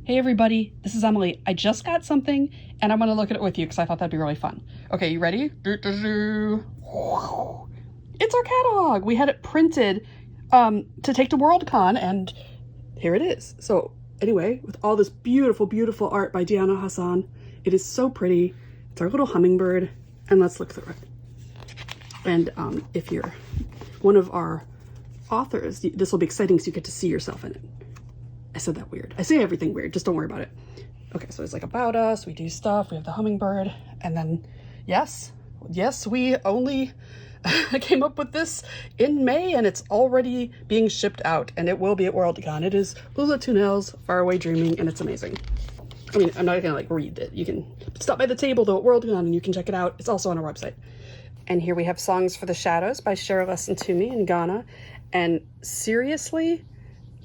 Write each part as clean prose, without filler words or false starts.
Hey everybody, this is Emily. I just got something and I'm going to look at it with you because I thought that'd be really fun. Okay, you ready? It's our catalog. We had it printed to take to Worldcon and here it is. So anyway, with all this beautiful, beautiful art by Diana Hassan, it is so pretty. It's our little hummingbird and let's look through it. And if you're one of our authors, this will be exciting so you get to see yourself in it. I said that weird. I say everything weird, just don't worry about it. Okay, so it's like about us, we do stuff, we have the hummingbird, and then yes, we only came up with this in May and it's already being shipped out and it will be at Worldcon. It is Ula Tunnel's Faraway Dreaming and it's amazing. I mean, I'm not gonna like read it. You can stop by the table though at Worldcon and you can check it out. It's also on our website. And here we have Songs for the Shadows by Shara Lesson Toomey in Ghana. And seriously,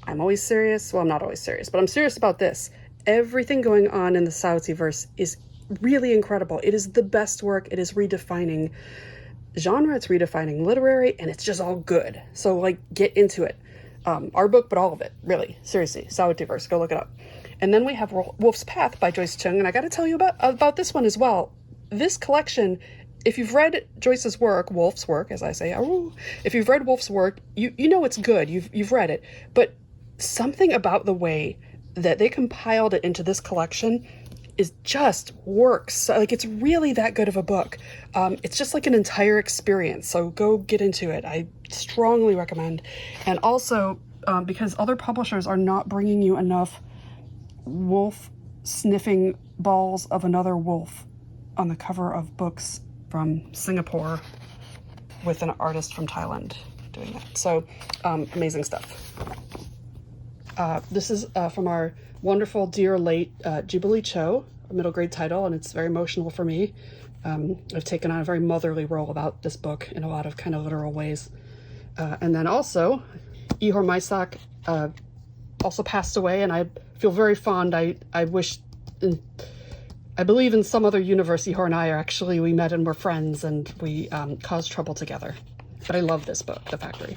I'm always serious. Well, I'm not always serious, but I'm serious about this. Everything going on in the Southsea-verse is really incredible. It is the best work. It is redefining genre, it's redefining literary, and it's just all good. So like, get into it. Our book, but all of it, really, seriously. Southsea-verse, go look it up. And then we have Wolf's Path by Joyce Chung, and I got to tell you about this one as well. This collection, if you've read Joyce's work, Wolf's work, as I say, if you've read Wolf's work, you know it's good. You've read it, but something about the way that they compiled it into this collection is just works. Like, it's really that good of a book. It's just like an entire experience. So go get into it. I strongly recommend. And also, because other publishers are not bringing you enough wolf sniffing balls of another wolf on the cover of books from Singapore with an artist from Thailand doing that. So amazing stuff. This is from our wonderful, dear, late Jubilee Cho, a middle grade title, and it's very emotional for me. I've taken on a very motherly role about this book in a lot of kind of literal ways. And then also, Ihor Maisak also passed away, and I feel very fond. I believe in some other universe, Ihor and I we met and were friends, and we caused trouble together. But I love this book, The Factory.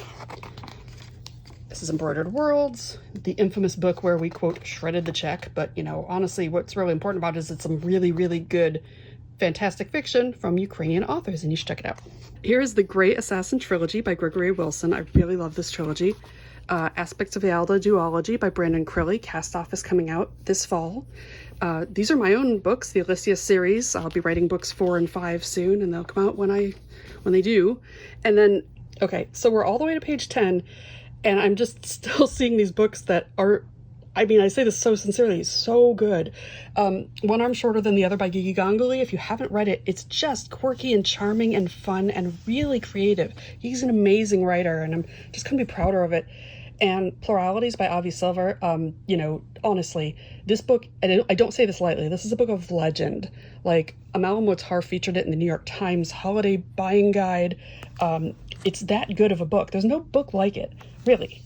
This is Embroidered Worlds, the infamous book where we, quote, shredded the check. But, you know, honestly, what's really important about it is it's some really, really good, fantastic fiction from Ukrainian authors, and you should check it out. Here is The Great Assassin Trilogy by Gregory Wilson. I really love this trilogy. Aspects of the Alda duology by Brandon Crilly. Cast Off is coming out this fall. These are my own books, the Alicia series. I'll be writing books 4 and 5 soon, and they'll come out when they do. And then, okay, so we're all the way to page 10. And I'm just still seeing these books that are, I mean, I say this so sincerely, so good. One Arm Shorter Than the Other by Gigi Ganguly. If you haven't read it, it's just quirky and charming and fun and really creative. He's an amazing writer, and I'm just couldn't be prouder of it. And Pluralities by Avi Silver. You know, honestly, this book, and I don't say this lightly, this is a book of legend. Like, Amal Motar featured it in the New York Times Holiday Buying Guide. It's that good of a book. There's no book like it, really.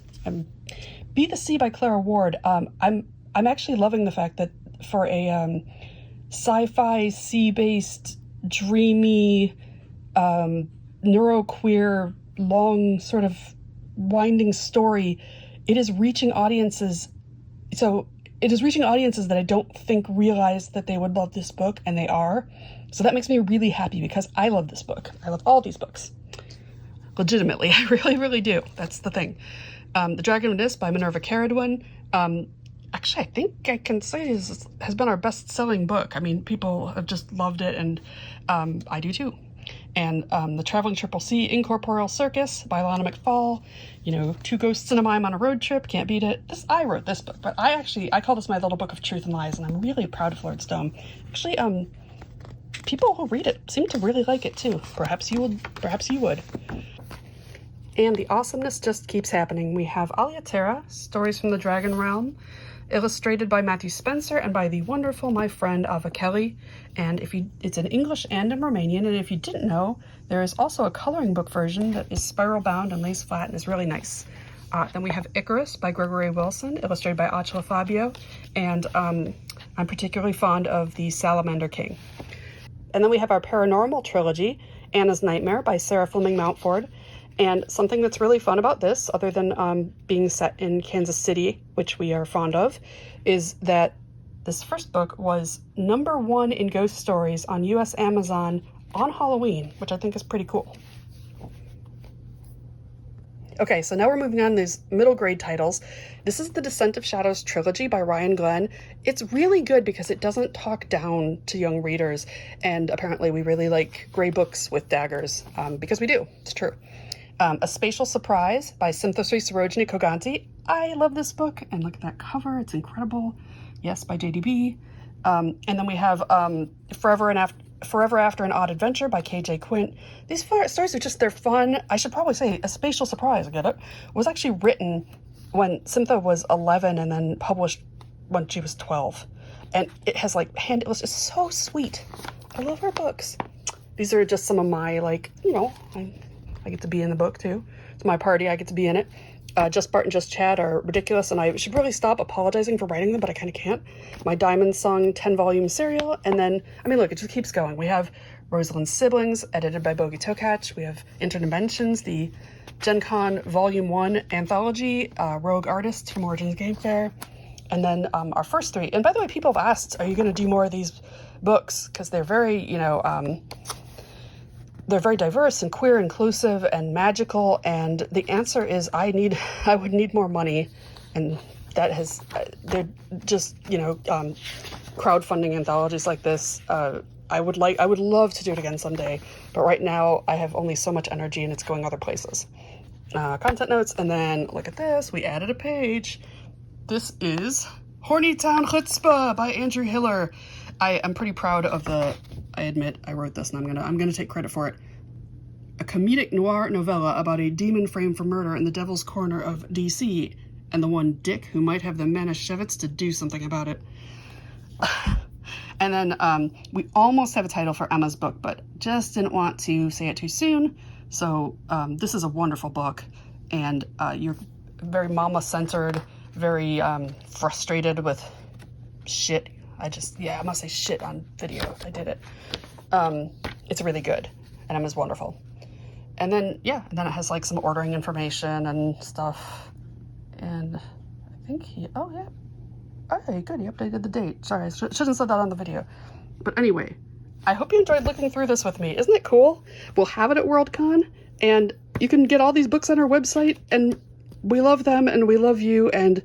Be the Sea by Clara Ward. I'm actually loving the fact that for a sci-fi, sea-based, dreamy, neuroqueer, long sort of winding story, it is reaching audiences. So it is reaching audiences that I don't think realize that they would love this book, and they are. So that makes me really happy because I love this book. I love all these books. Legitimately, I really, really do. That's the thing. The Dragon of Nis by Minerva Caradwin. Actually, I think I can say has been our best-selling book. I mean, people have just loved it, and I do too. And The Traveling Triple C Incorporeal Circus by Lana McFall. You know, 2 ghosts and a mime on a road trip. Can't beat it. I wrote this book, but I call this my little book of truth and lies, and I'm really proud of Lord Stone. Actually, people who read it seem to really like it too. Perhaps you would. And the awesomeness just keeps happening. We have Alia Terra, Stories from the Dragon Realm, illustrated by Matthew Spencer and by the wonderful my friend Ava Kelly. And it's in English and in Romanian. And if you didn't know, there is also a coloring book version that is spiral bound and lace flat and is really nice. Then we have Icarus by Gregory Wilson, illustrated by Acela Fabio. And I'm particularly fond of the Salamander King. And then we have our paranormal trilogy, Anna's Nightmare by Sarah Fleming Mountford. And something that's really fun about this, other than being set in Kansas City, which we are fond of, is that This first book was #1 in ghost stories on US Amazon on Halloween, which I think is pretty cool. Okay, so now we're moving on to these middle grade titles. This is the Descent of Shadows trilogy by Ryan Glenn. It's really good because it doesn't talk down to young readers, and apparently we really like gray books with daggers, because we do. It's true. A Spatial Surprise by Synthesri Sarojini Koganti. I love this book, and look at that cover. It's incredible. Yes, by JDB. And then we have Forever After an Odd Adventure by KJ Quint. These stories are just, they're fun. I should probably say A Spatial Surprise, get it? Was actually written when Simtha was 11 and then published when she was 12. And it has like, it was just so sweet. I love her books. These are just some of my, like, you know, I get to be in the book too. It's my party, I get to be in it. Just Bart and Just Chad are ridiculous, and I should really stop apologizing for writing them, but I kind of can't. My Diamond Song 10-volume serial, and then, I mean, look, it just keeps going. We have Rosalind's Siblings, edited by Bogi Tokach. We have Interdimensions, the Gen Con Volume 1 anthology, Rogue Artists from Origins Game Fair, and then our first three. And by the way, people have asked, are you going to do more of these books? Because they're very, you know, they're very diverse and queer, inclusive, and magical, and the answer is I would need more money, and that has, they're just, you know, crowdfunding anthologies like this. I would love to do it again someday, but right now I have only so much energy and it's going other places. Content notes, and then look at this, we added a page. This is Horny Town Chutzpah by Andrew Hiller. I am pretty proud of I admit I wrote this, and I'm gonna take credit for it. A comedic noir novella about a demon framed for murder in the Devil's Corner of DC, and the one dick who might have the Manischewitz to do something about it. And then we almost have a title for Emma's book, but just didn't want to say it too soon. So this is a wonderful book, and you're very mama-centered, very frustrated with shit. I must say shit on video. I did it. It's really good, and Emma's wonderful. And then, yeah, and then it has like some ordering information and stuff. And I think oh yeah. Okay, good, he updated the date. Sorry, I shouldn't have said that on the video. But anyway, I hope you enjoyed looking through this with me. Isn't it cool? We'll have it at Worldcon, and you can get all these books on our website, and we love them, and we love you, and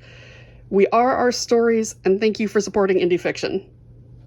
we are our stories, and thank you for supporting indie fiction.